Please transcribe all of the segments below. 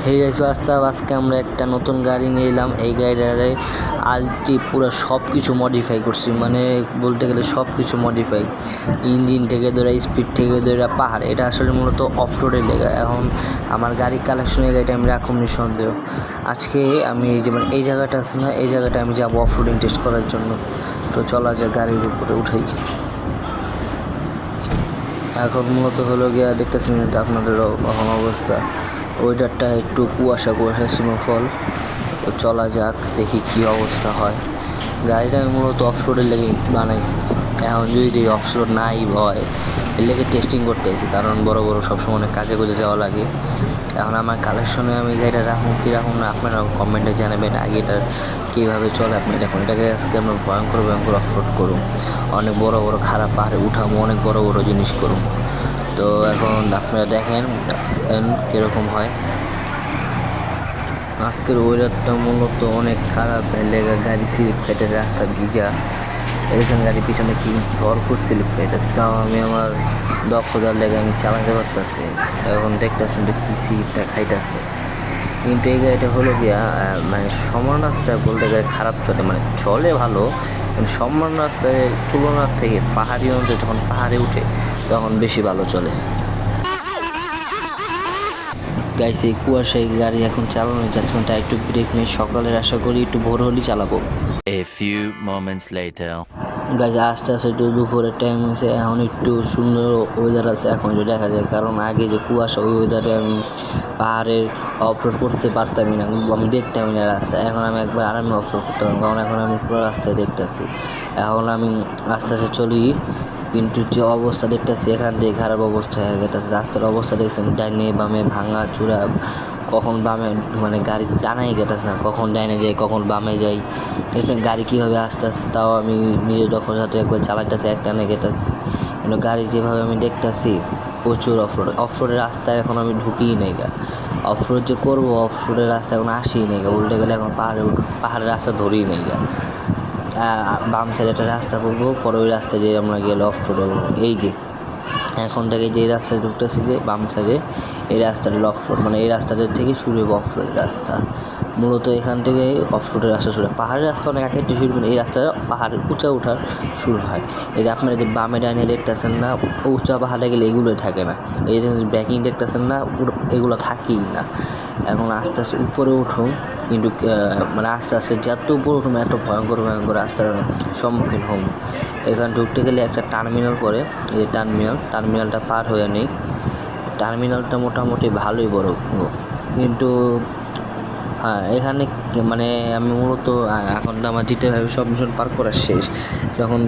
Hey guys WhatsApp, আজকে আমরা একটা নতুন গাড়ি নিয়ে এলাম। এই গাড়িটারে আলটি পুরো সব কিছু মডিফাই করছি, মানে বলতে গেলে সব কিছু মডিফাই, ইঞ্জিন থেকে ধরে স্পিড থেকে ধরে পাহাড়। এটা আসলে মূলত অফ রোডের লেগা। এখন আমার গাড়ি কালেকশনের গাড়িটা আমি রাখুন নিঃসন্দেহ। আজকে আমি যেমন এই জায়গাটা আছে না, এই জায়গাটা আমি যাবো অফ রোডিং টেস্ট করার জন্য। তো চলা যায়, গাড়ির উপরে উঠাই। এখন মূলত হলো গিয়া দেখতেছেন আপনাদের এখন অবস্থা, ওয়েদারটা একটু কুয়াশা কুয়াশা স্নোফল। তো চলা যাক, দেখি কি অবস্থা হয়। গাড়িটা আমি মূলত অফরোডের লেগে বানাইছি। এখন যদি অফরোড নাই হয়, এর লেগে টেস্টিং করতে এসেছি, কারণ বড় বড় সবসময় অনেক কাজে কাজে যাওয়া লাগে। এখন আমার কালেকশনে আমি গাড়িটা রাখুন কি রাখুন না, আপনারা কমেন্টে জানাবেন। আগে এটা কীভাবে চলে আপনি দেখুন। এটাকে আজকে আমরা ভয়ঙ্কর ভয়ঙ্কর অফরোড করুন, অনেক বড় বড় খারাপ পাহাড়ে উঠাবো, অনেক বড় বড় জিনিস করুন। তো এখন আপনারা দেখেন কীরকম হয়। আজকের ওয়েদারটা মূলত অনেক খারাপ, লেগা গাড়ি স্লিপ কেটে রাস্তা ভিজা। দেখেছেন গাড়ি পিছনে কি ভরপুর স্লিপ কেটে, তাও আমি আমার দক্ষতার লেগে আমি চালাতে পারতেছি। এখন দেখতেছেন কি স্লিপটা খাইতেছে। কিন্তু এই গাড়িটা হলো গিয়া মানে সমান রাস্তায় বলতে গেলে খারাপ চলে, মানে চলে ভালো, কিন্তু সমান রাস্তায় তুলনার থেকে পাহাড়ি অঞ্চলে যখন পাহাড়ে উঠে তখন বেশি ভালো চলে। গাইস এই কুয়াশায় গাড়ি এখন চালানো যাচ্ছে না, তাই একটু ব্রেক নিয়ে সকালের আশা করি একটু ভোর হলেই চালাবো। A few moments later. Guys আস্তে আস্তে একটু দুপুরের টাইম হয়েছে, এখন একটু সুন্দর ওয়েদার আছে। এখন একটু দেখা যায়, কারণ আগে যে কুয়াশা, ওই ওয়েদারে আমি পাহাড়ের অফরোড করতে পারতামই না, আমি দেখতামই না রাস্তা। এখন আমি একবার আরামে অফরোড করতে পারবো, কারণ এখন আমি পুরো রাস্তায় দেখতেছি। এখন আমি আস্তে আস্তে চলি, কিন্তু যে অবস্থা দেখতেছি এখান থেকে খারাপ অবস্থা হয়ে গেছে। রাস্তার অবস্থা দেখছেন, ডাইনে বামে ভাঙা চূড়া, কখন বামে মানে গাড়ি টানাই গেতেছে না, কখন ডাইনে যাই কখন বামে যাই। দেখছেন গাড়ি কীভাবে আস্তে আস্তে, তাও আমি নিজের দখল সাথে একবার চালাইতেছি, এক টানে গেতেছি। কিন্তু গাড়ি যেভাবে আমি দেখতেছি প্রচুর অফরোডের রাস্তায় এখন আমি ঢুকিই নেই গা। অফরোড যে করবো, অফরোডের রাস্তায় এখন আসিই নেই গা, বলতে গেলে এখন পাহাড়ের রাস্তা ধরেই নেই গা। বাম সাইডে একটা রাস্তা পড়বো, পরে ওই রাস্তা দিয়ে আমরা গেলে অফ রোড হবো। এই যে এখন থেকে যে রাস্তায় ঢুকতেছি, যে বাম সাইডে এই রাস্তাটা অফ রোড, মানে এই রাস্তাটার থেকে শুরু হবে অফ রোডের রাস্তা। মূলত এখান থেকে অফ রোডের রাস্তা শুরু হয়। পাহাড়ের রাস্তা অনেক আগে থেকে শুরু, এই রাস্তাটা পাহাড়ের উঁচা ওঠার শুরু হয়। এই যে আপনারা যে বামে ডাইনে দেখতেছেন না, উঁচা পাহাড়ে গেলে এগুলোই থাকে না। এই যে ব্যাকিং দেখতেছেন না, এগুলো থাকেই না। এখন আস্তে আস্তে উপরে উঠুন, কিন্তু মানে আস্তে আস্তে যত উপরে উঠুন এত ভয়ঙ্কর ভয়ঙ্কর রাস্তার সম্মুখীন হন। এখানে ঢুকতে গেলে একটা টার্মিনাল পড়ে, এই টার্মিনালটা পার হয়ে নেই। টার্মিনালটা মোটামুটি ভালোই বড়, কিন্তু হ্যাঁ এখানে মানে আমি মূলত এখন আমার দ্বিতীয়ভাবে সব মিশন পার করা শেষ। যখন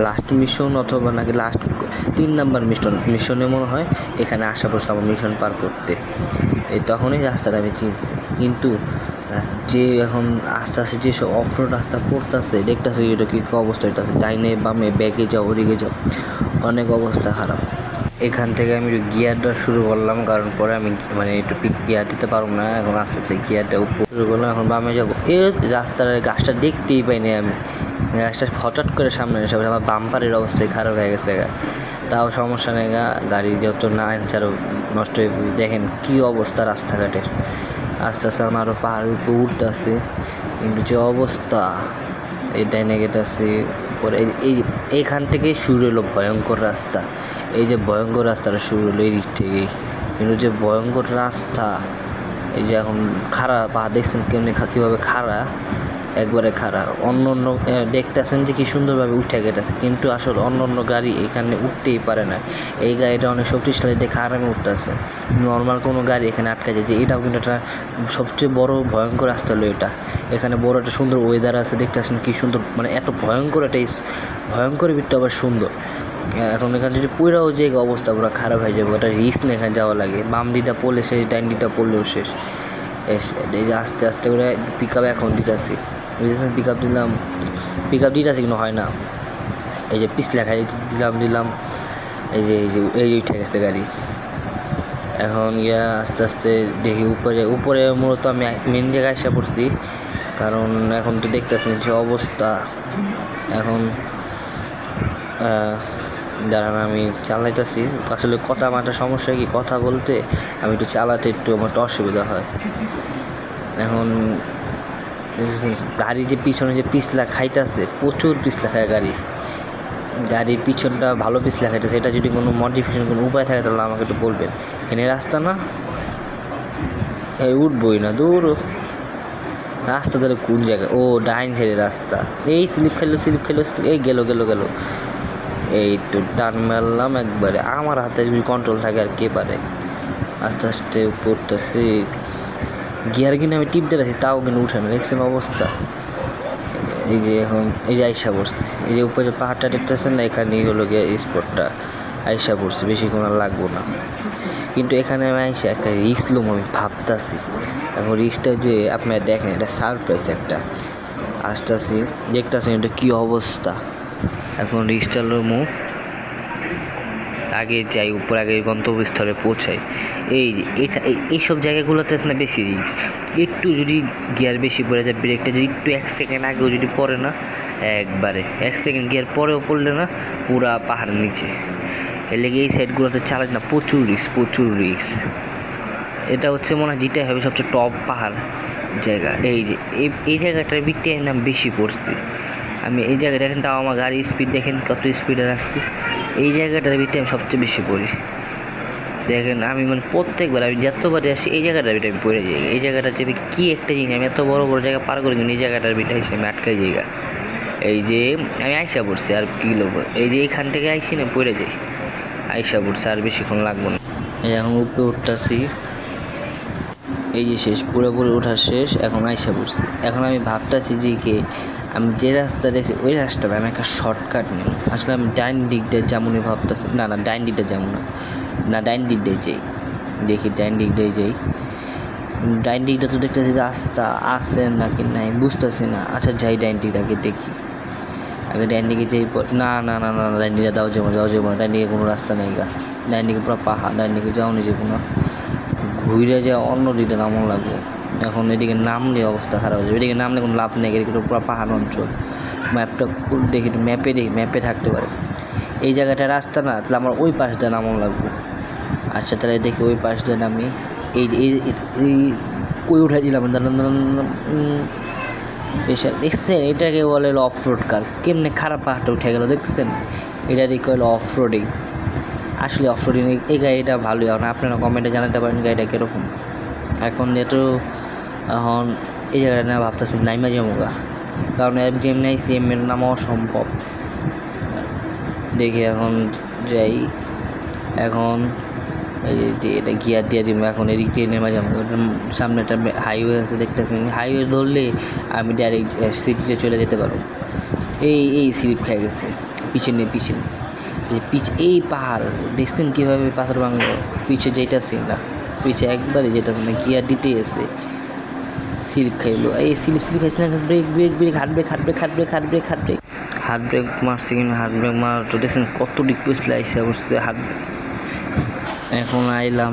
লাস্ট মিশন অথবা নাকি লাস্ট 3 নাম্বার মিশনে মনে হয় এখানে আসা পড়ছে আমার মিশন পার করতে। এই তখনই রাস্তাটা আমি চিনছি। কিন্তু যে এখন আস্তে আস্তে যেসব অফরোড রাস্তা পড়তেছে, দেখতেছে এটা কি অবস্থা হইতেছে, ডাইনে বামে ব্যাগে যাও ওদিকে যাও, অনেক অবস্থা খারাপ। এখান থেকে আমি গিয়ারটা শুরু করলাম, কারণ পরে আমি মানে একটু পিক গিয়ার দিতে পারবো না। এখন আস্তে আস্তে গিয়ারটা উপর শুরু করলাম, এখন বামে যাবো। রাস্তার গাছটা দেখতেই পাইনি আমি, গাছটা হঠাৎ করে সামনে এসে আমার বাম্পারের অবস্থায় খারাপ হয়ে গেছে। তাও সমস্যা নেই, গাড়ি যত না আনছাড়ও নষ্ট হয়ে দেখেন কী অবস্থা রাস্তাঘাটের। আস্তে আস্তে আমার আরও পাহাড়ের উপর উঠতে আসছে, কিন্তু যে অবস্থা এই ডাইনে গেতেছে পরে এইখান থেকেই শুরু হলো ভয়ঙ্কর রাস্তা। এই যে ভয়ঙ্কর রাস্তাটা শুরু হলো এই দিক থেকেই, কিন্তু যে ভয়ঙ্কর রাস্তা, এই যে এখন খাড়া পাহাড় দেখছেন কেমনি কীভাবে খাড়া, একবারে খাড়া। অন্য অন্য দেখতেছেন যে কি সুন্দরভাবে উঠে গেতেছে, কিন্তু আসলে অন্য অন্য গাড়ি এখানে উঠতেই পারে না। এই গাড়িটা অনেক শক্তিশালী দেখে আরামে উঠতেছে, নর্মাল কোনো গাড়ি এখানে আটকে যায়। যে এটাও কিন্তু একটা সবচেয়ে বড় ভয়ঙ্কর রাস্তা হলো এটা। এখানে বড় একটা সুন্দর ওয়েদার আছে, দেখতেছেন কি সুন্দর, মানে এত ভয়ঙ্কর একটা ভয়ঙ্কর ভিতরে আবার সুন্দর। এখন এখানে যদি পুরাও যে অবস্থা পুরো খারাপ হয়ে যাবে, ওটা রিস্ক নিয়ে এখানে যাওয়া লাগে। বাম দিকটা পড়লে শেষ, ডাইন দিকটা পড়লেও শেষ। এই যে আস্তে আস্তে করে পিক আপ এখন দিতেছি, বুঝেছেন, পিক আপ দিতেছি কিন্তু হয় না। এই যে পিছলা খাই দিলাম এই যে উঠে গেছে গাড়ি। এখন আস্তে আস্তে দেখি উপরে মূলত আমি মেন জায়গায় এসে পড়ছি, কারণ এখন তো দেখতেছেন যে অবস্থা। এখন দাঁড়ান আমি চালাইতেছি। আসলে কথা মাটা সমস্যা কি, কথা বলতে আমি একটু চালাতে একটু আমার একটু অসুবিধা হয়। এখন গাড়ি যে পিছনে যে পিছলা খাইতেছে, প্রচুর পিছলা খায় গাড়ির পিছনটা ভালো পিছলা খাইতেছে। এটা যদি কোনো মডিফিকেশন কোনো উপায় থাকে তাহলে আমাকে একটু বলবেন। এখানে রাস্তা না, এই উঠবই না, দূর রাস্তা তাহলে কোন জায়গায়? ও ডাইন সাইডের রাস্তা। এই স্লিপ খেলো, এই গেল, এই তো টান মারলাম একবারে। আমার হাতে যদি কন্ট্রোল থাকে আর কে পারে। আস্তে আস্তে পড়তেছি, গিয়ার কিনে আমি টিপ দিয়েছি, তাও কিন্তু উঠে না। দেখছেন অবস্থা? এই যে এখন এই যে আইসা পড়ছে, এই যে উপরে পাহাড়টা দেখতেছেন না, এখানেই হলো গিয়ে স্পটটা। আইসা পড়ছে, বেশিক্ষণ আর লাগবো না। কিন্তু এখানে আমি আইসা একটা রিস্ক লুম আমি ভাবতাছি। এখন রিস্কটা যে আপনারা দেখেন, এটা সারপ্রাইজ একটা। আসতেছি, দেখতেছেন এটা কী অবস্থা। এখন রিস্কটা লুমু, আগে যাই উপর, আগে গন্তব্যস্থলে পৌঁছাই। এই যে এইসব জায়গাগুলোতে না বেশি রিস্ক। একটু যদি গিয়ার বেশি পড়ে যায়, ব্রেকটা যদি একটু 1 সেকেন্ড আগেও যদি পড়ে না, একবারে 1 সেকেন্ড গিয়ার পরেও পড়লে না, পুরা পাহাড়ের নিচে। এর লেগে এই সাইডগুলোতে চালাই না, প্রচুর রিস্ক। এটা হচ্ছে মনে হয় যেটাই হবে সবচেয়ে টপ পাহাড় জায়গা। এই যে এই জায়গাটার বিকতে নাম বেশি পড়ছি আমি। এই জায়গাটা দেখেন, তাও আমার গাড়ির স্পিড দেখেন কত স্পিডে রাখছি। এই জায়গাটার ভিতরে আমি সবচেয়ে বেশি পড়ি। দেখেন আমি মানে প্রত্যেকবার আমি যতবারে আসি এই জায়গাটার ভিতরে আমি পড়ে যাই। এই জায়গাটা চেপে কী একটা জিনিস, আমি এত বড় জায়গা পার করি, কিন্তু এই জায়গাটার ভিতরে এসে আমি আটকাই জায়গা। এই যে আমি আইসা পড়ছি, আর কি লোক, এই যে এইখান থেকে আইসি না পড়ে যাই, আইসা পড়ছে, আর বেশিক্ষণ লাগবো না। এই এখন উপরে উঠতেছি, এই যে শেষ, পুরোপুরি ওঠা শেষ। এখন আইসা পড়ছি। এখন আমি ভাবতেছি যে আমি যে রাস্তা দিয়েছি ওই রাস্তাটা আমি একটা শর্টকাট নিই। আসলে আমি ডাইন দিকটা যেমনই ভাবতেছি, না ডাইন দিকটা যেমন না ডাইন দিকটাই যাই। দেখি ডাইন দিকটাই যাই। ডাইন দিকটা তো দেখতেছি রাস্তা আছে নাকি নাই বুঝতেছি না। আচ্ছা যাই ডাইন দিকটাকে দেখি, আগে ডাইন দিকে যাই। না ডাইন দিকে যাওয়া যাবো না, ডাইন দিকে কোনো রাস্তা নেই গা। ডাইন দিকে পুরো পাহাড়, ডাইন দিকে যাওয়া যাবো না, ঘুরে যাওয়া অন্য দিকে নামও লাগবো। এখন এদিকে নামলে অবস্থা খারাপ হয়ে যাবে, এদিকে নামলে কোনো লাভ নেই, এদিকে তো পুরো পাহাড় অঞ্চল। ম্যাপটা খুব দেখি, ম্যাপে থাকতে পারে এই জায়গাটা রাস্তা না, তাহলে আমার ওই পাশটা নামও লাগবো। আচ্ছা তাহলে দেখি ওই পাশটা নামি। এই ওই উঠাই দিলাম। দেখছেন এটাকে বলে অফ রোড কার, কেমনে খারাপ পাহাড়টা উঠে গেল দেখছেন? এটা দেখে হলো অফ রোডিং। আসলে অফ রোডিং এই গাড়িটা ভালোই। এখন আপনারা কমেন্টে জানাতে পারেন গাড়িটা কীরকম। এখন যেহেতু এখন এই জায়গাটা না ভাবতেছি নাইমা জমুগা, কারণ যেমনি আইসি এমনি নামা অসম্ভব। দেখি এখন যাই। এখন এই যে এটা গিয়ার দিয়ে দিব। এখন এদিক দিয়ে নেমে যাবো। সামনে একটা হাইওয়ে আছে দেখতেছি, হাইওয়ে ধরলে আমি ডাইরেক্ট সিটিতে চলে যেতে পারবো। এই স্লিপ খেয়ে গেছে পিছনে এই পাহাড় দেখছেন কীভাবে পাথর ভাঙলো। পিছে যেতেছি না, পিছে একবারে যেতেছে না, গিয়ার দিতেই আছে, স্লিপ খাইলো। এই স্লিপ খাইছে না, ব্রেক হাত ব্রেক মারছে কিনা, হাত ব্রেক মার তো দেখছেন কত রিকোয়েস্ট লাগছে অবশ্যই হাত। এখন আইলাম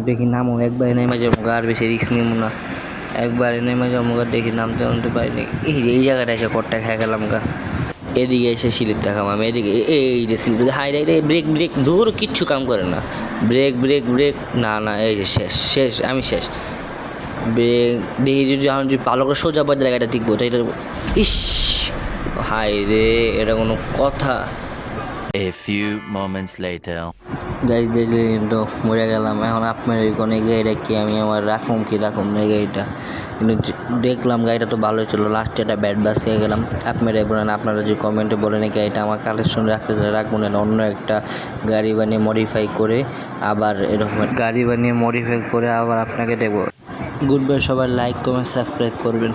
দেখি নামো, একবারে নেমে যাবো, আর বেশি রিস্ক নেবো না, একবারে নেমে যাবো। দেখি নামতে পারিনি। এই জায়গাটা এসে কটটা খেয়ে গেলাম গা। এদিকে এসে স্লিপ দেখাম আমি, এদিকে এই যে স্লিপ হাই ব্রেক ধুর কিচ্ছু কাম করে না। ব্রেক না এই যে শেষ আমি শেষ। ব্রেক দেখি যদি ভালো করে সোজা পথে জায়গাটা টিকবো, এটা ইস হাই রে, এটা কোনো কথা? A few moments later. গাড়ি দেখলে তো মরে গেলাম। এখন আপনার কোনো গাড়িটা কি আমি আমার রাখুম না এই গাড়িটা, কিন্তু দেখলাম গাড়িটা তো ভালোই ছিল। লাস্টে একটা ব্যাড বাস খেয়ে গেলাম। আপনারাই বলেন, আপনারা যদি কমেন্টে বলেন এই গাড়িটা আমার কালেকশন রাখতে রাখবো না, অন্য একটা গাড়ি বানিয়ে মডিফাই করে আবার এরকম গাড়ি বানিয়ে মডিফাই করে আবার আপনাকে দেবো। গুড বাই সবাই, লাইক কমেন্ট সাবস্ক্রাইব করবেন।